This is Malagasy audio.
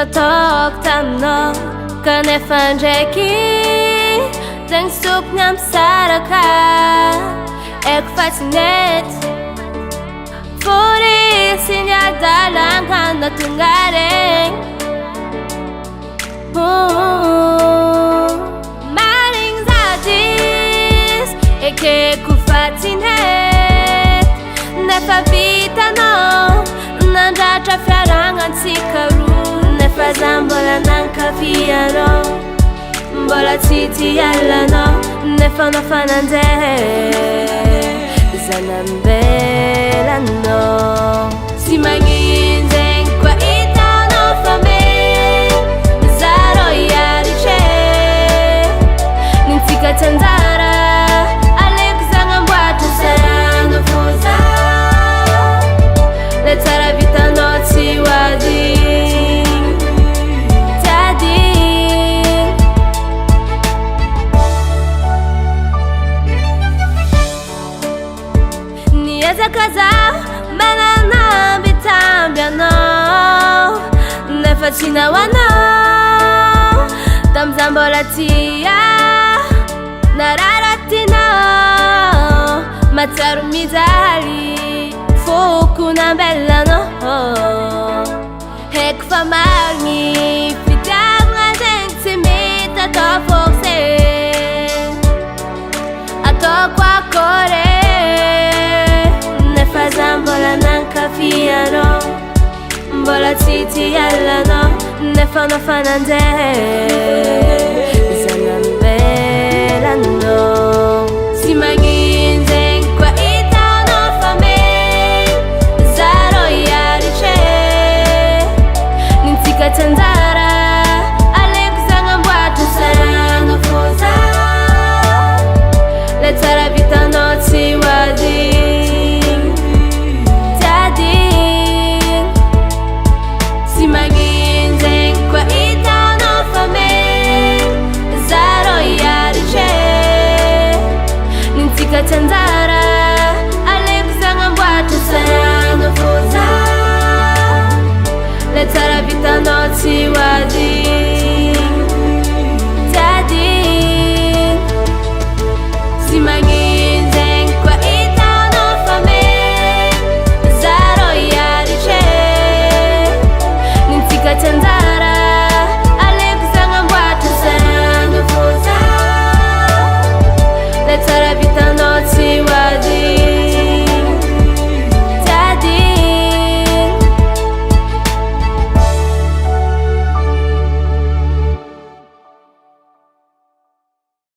toktanao kanefa ndraiky zegny sopony ampisaraka eko fa tsy nety forisy ny adalagna natonga regny marigny zadis ekeko fa tsy nety nefa vitanao nandratra fiaragnatsika roa nefa za mbola nankafianao mbola tsy tialanao nefa nafanandeha za nambelanao sy magnino zegny koa hitanao fa me zarô iaritry nintsika tsanjara aleko zagnamboatra sana foza le tsara vitanao tsy hoadigny tiadigny niezaka zaho mananambitamby anao nefa tsy nahoanao tamza mbola tia nararatinao matsiaro mijaly foko nambelanao haiko fa marigny fitiavagna zegny tsy mety atao forcé ataoko akôry nefa za mbola nankafianao mbola tsy tialanao nefa nafanandeha